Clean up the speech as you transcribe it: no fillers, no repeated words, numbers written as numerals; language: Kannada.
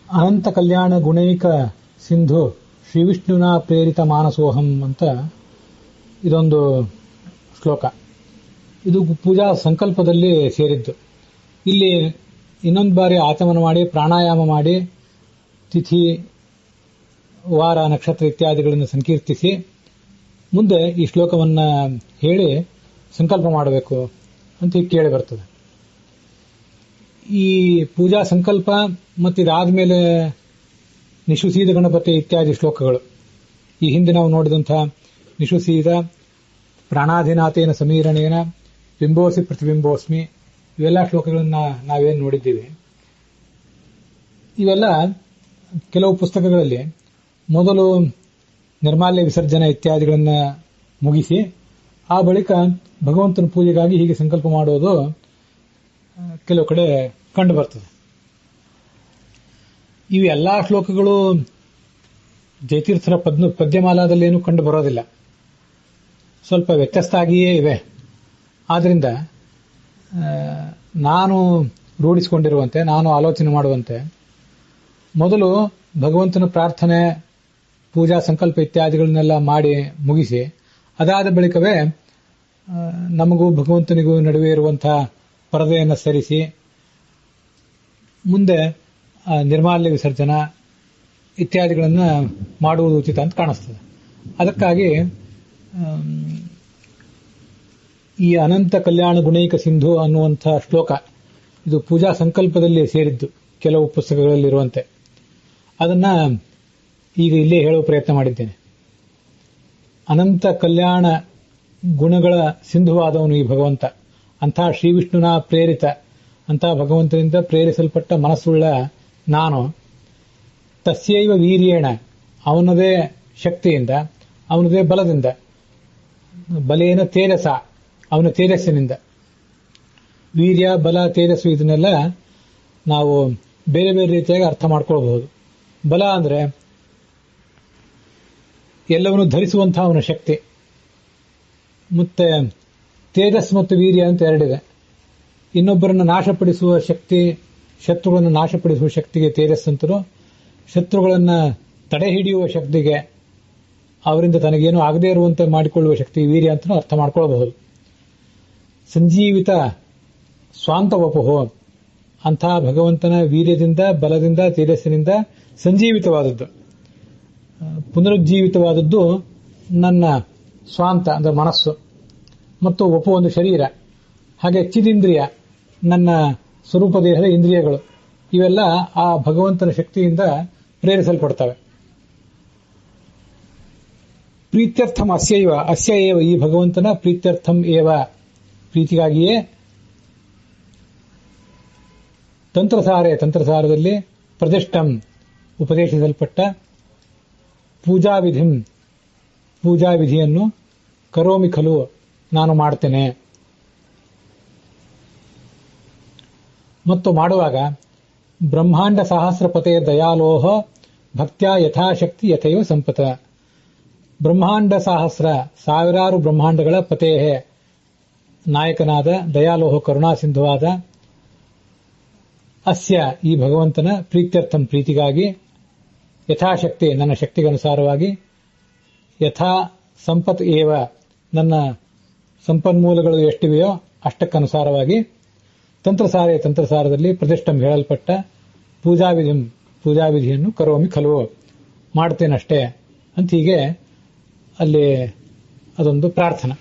ಅನಂತ ಕಲ್ಯಾಣ ಗುಣೈಕ ಸಿಂಧು ಶ್ರೀ ವಿಷ್ಣುವಿನ ಪ್ರೇರಿತ ಮಾನಸೋಹಂ ಅಂತ ಇದೊಂದು ಶ್ಲೋಕ. ಇದು ಪೂಜಾ ಸಂಕಲ್ಪದಲ್ಲಿ ಸೇರಿದ್ದು. ಇಲ್ಲಿ ಇನ್ನೊಂದು ಬಾರಿ ಆಚಮನ ಮಾಡಿ ಪ್ರಾಣಾಯಾಮ ಮಾಡಿ ತಿಥಿ ವಾರ ನಕ್ಷತ್ರ ಇತ್ಯಾದಿಗಳನ್ನು ಸಂಕೀರ್ತಿಸಿ ಮುಂದೆ ಈ ಶ್ಲೋಕವನ್ನು ಹೇಳಿ ಸಂಕಲ್ಪ ಮಾಡಬೇಕು ಅಂತ ಕೇಳಿ ಬರ್ತದೆ. ಈ ಪೂಜಾ ಸಂಕಲ್ಪ ಮತ್ತಿದಾದ್ಮೇಲೆ ನಿಶುಸೀದ ಗಣಪತಿ ಇತ್ಯಾದಿ ಶ್ಲೋಕಗಳು, ಈ ಹಿಂದೆ ನಾವು ನೋಡಿದಂತಹ ನಿಶುಸೀದ, ಪ್ರಾಣಾಧಿನಾಥೇನ ಸಮೀರಣೇನ, ಬಿಂಬೋಸಿ ಪ್ರತಿಬಿಂಬೋಸ್ಮಿ, ಇವೆಲ್ಲ ಶ್ಲೋಕಗಳನ್ನ ನಾವೇನು ನೋಡಿದ್ದೀವಿ. ಇವೆಲ್ಲ ಕೆಲವು ಪುಸ್ತಕಗಳಲ್ಲಿ ಮೊದಲು ನಿರ್ಮಾಲ್ಯ ವಿಸರ್ಜನೆ ಇತ್ಯಾದಿಗಳನ್ನ ಮುಗಿಸಿ ಆ ಬಳಿಕ ಭಗವಂತನ ಪೂಜೆಗಾಗಿ ಹೀಗೆ ಸಂಕಲ್ಪ ಮಾಡೋದು ಕೆಲವು ಕಡೆ ಕಂಡು ಬರ್ತದೆ. ಇವು ಎಲ್ಲಾ ಶ್ಲೋಕಗಳು ಜಯತೀರ್ಥರ ಪದ್ಯಮಾಲಾದಲ್ಲೇನು ಕಂಡು ಬರೋದಿಲ್ಲ, ಸ್ವಲ್ಪ ವ್ಯತ್ಯಸ್ತ ಆಗಿಯೇ ಇವೆ. ಆದ್ರಿಂದ ನಾನು ರೂಢಿಸಿಕೊಂಡಿರುವಂತೆ, ನಾನು ಆಲೋಚನೆ ಮಾಡುವಂತೆ, ಮೊದಲು ಭಗವಂತನ ಪ್ರಾರ್ಥನೆ ಪೂಜಾ ಸಂಕಲ್ಪ ಇತ್ಯಾದಿಗಳನ್ನೆಲ್ಲ ಮಾಡಿ ಮುಗಿಸಿ ಅದಾದ ಬಳಿಕವೇ ನಮಗೂ ಭಗವಂತನಿಗೂ ನಡುವೆ ಇರುವಂತಹ ಪರದೆಯನ್ನು ಸರಿಸಿ ಮುಂದೆ ನಿರ್ಮಾಲ್ಯ ವಿಸರ್ಜನ ಇತ್ಯಾದಿಗಳನ್ನು ಮಾಡುವುದು ಉಚಿತ ಅಂತ ಕಾಣಿಸ್ತದೆ. ಅದಕ್ಕಾಗಿ ಈ ಅನಂತ ಕಲ್ಯಾಣ ಗುಣೈಕ ಸಿಂಧು ಅನ್ನುವಂಥ ಶ್ಲೋಕ ಇದು ಪೂಜಾ ಸಂಕಲ್ಪದಲ್ಲಿ ಸೇರಿದ್ದು ಕೆಲವು ಪುಸ್ತಕಗಳಲ್ಲಿರುವಂತೆ. ಅದನ್ನ ಈಗ ಇಲ್ಲೇ ಹೇಳುವ ಪ್ರಯತ್ನ ಮಾಡಿದ್ದೇನೆ. ಅನಂತ ಕಲ್ಯಾಣ ಗುಣಗಳ ಸಿಂಧುವಾದವನು ಈ ಭಗವಂತ. ಅಂಥ ಶ್ರೀ ವಿಷ್ಣುನ ಪ್ರೇರಿತ, ಅಂಥ ಭಗವಂತನಿಂದ ಪ್ರೇರಿಸಲ್ಪಟ್ಟ ಮನಸ್ಸುಳ್ಳ ನಾನು ತಸ್ಯೈವ ವೀರ್ಯೇಣ, ಅವನದೇ ಶಕ್ತಿಯಿಂದ, ಅವನದೇ ಬಲದಿಂದ, ಬಲೇನ ತೇಜಸ, ಅವನ ತೇಜಸ್ಸಿನಿಂದ. ವೀರ್ಯ, ಬಲ, ತೇಜಸ್ಸು ಇದನ್ನೆಲ್ಲ ನಾವು ಬೇರೆ ಬೇರೆ ರೀತಿಯಾಗಿ ಅರ್ಥ ಮಾಡ್ಕೊಳ್ಬಹುದು. ಬಲ ಅಂದ್ರೆ ಎಲ್ಲವನ್ನು ಧರಿಸುವಂತಹ ಅವನ ಶಕ್ತಿ, ಮತ್ತೆ ತೇಜಸ್ ಮತ್ತು ವೀರ್ಯ ಅಂತ ಎರಡಿದೆ. ಇನ್ನೊಬ್ಬರನ್ನು ನಾಶಪಡಿಸುವ ಶಕ್ತಿ, ಶತ್ರುಗಳನ್ನು ನಾಶಪಡಿಸುವ ಶಕ್ತಿಗೆ ತೇಜಸ್ ಅಂತಲೂ, ಶತ್ರುಗಳನ್ನು ತಡೆ ಹಿಡಿಯುವ ಶಕ್ತಿಗೆ, ಅವರಿಂದ ತನಗೇನು ಆಗದೇ ಇರುವಂತೆ ಮಾಡಿಕೊಳ್ಳುವ ಶಕ್ತಿ ವೀರ್ಯ ಅಂತಲೂ ಅರ್ಥ ಮಾಡ್ಕೊಳ್ಬಹುದು. ಸಂಜೀವಿತ ಸ್ವಾಂತ ವಪುಹೋ, ಅಂತಹ ಭಗವಂತನ ವೀರ್ಯದಿಂದ, ಬಲದಿಂದ, ತೇಜಸ್ಸಿನಿಂದ ಸಂಜೀವಿತವಾದದ್ದು, ಪುನರುಜ್ಜೀವಿತವಾದದ್ದು ನನ್ನ ಸ್ವಾಂತ ಅಂದ್ರೆ ಮನಸ್ಸು, ಮತ್ತು ವಪು ಒಂದು ಶರೀರ, ಹಾಗೆ ಚಿದಿಂದ್ರಿಯ ನನ್ನ ಸ್ವರೂಪ ದೇಹದ ಇಂದ್ರಿಯಗಳು, ಇವೆಲ್ಲ ಆ ಭಗವಂತನ ಶಕ್ತಿಯಿಂದ ಪ್ರೇರಿಸಲ್ಪಡ್ತವೆ. ಪ್ರೀತ್ಯರ್ಥಂ ಅಸ್ಯೈವ, ಅಸ್ಯ ಏವ, ಈ ಭಗವಂತನ ಪ್ರೀತ್ಯರ್ಥಂ ಏವ, ಪ್ರೀತಿಗಾಗಿಯೇ ತಂತ್ರಸಾರೆ, ತಂತ್ರಸಾರದಲ್ಲಿ ಪ್ರತಿಷ್ಠಂ, ಉಪದೇಶಿಸಲ್ಪಟ್ಟ ಪೂಜಾವಿಧಿಂ, ಪೂಜಾವಿಧಿಯನ್ನು ಕರೋಮಿ ಖಲು, ನಾನು ಮಾಡ್ತೇನೆ. ಮತ್ತು ಮಾಡುವಾಗ ಬ್ರಹ್ಮಾಂಡ ಸಹಸ್ರಪತೆ ದಯಾಲೋಹ ಭಕ್ತ್ಯಾ ಯಥಾಶಕ್ತಿ ಯಥೈವ ಸಂಪತ. ಬ್ರಹ್ಮಾಂಡ ಸಹಸ್ರ, ಸಾವಿರಾರು ಬ್ರಹ್ಮಾಂಡಗಳ ಪತೇಹೆ, ನಾಯಕನಾದ ದಯಾಲೋಹ ಕರುಣಾಸಿಂಧುವಾದ ಅಸ್ಯ, ಈ ಭಗವಂತನ ಪ್ರೀತ್ಯರ್ಥಂ, ಪ್ರೀತಿಗಾಗಿ, ಯಥಾಶಕ್ತಿ, ನನ್ನ ಶಕ್ತಿಗನುಸಾರವಾಗಿ, ಯಥಾ ಸಂಪತ್ ಏವ, ನನ್ನ ಸಂಪನ್ಮೂಲಗಳು ಎಷ್ಟಿವೆಯೋ ಅಷ್ಟಕ್ಕನುಸಾರವಾಗಿ, ತಂತ್ರಸಾರೆ, ತಂತ್ರಸಾರದಲ್ಲಿ ಪ್ರತಿಷ್ಠಂ ಹೇಳಲ್ಪಟ್ಟ ಪೂಜಾವಿಧಿಂ, ಪೂಜಾವಿಧಿಯನ್ನು ಕರೋಮಿ ಖಲು, ಮಾಡ್ತೇನಷ್ಟೇ ಅಂತ ಹೀಗೆ ಅಲ್ಲಿ ಅದೊಂದು ಪ್ರಾರ್ಥನಾ.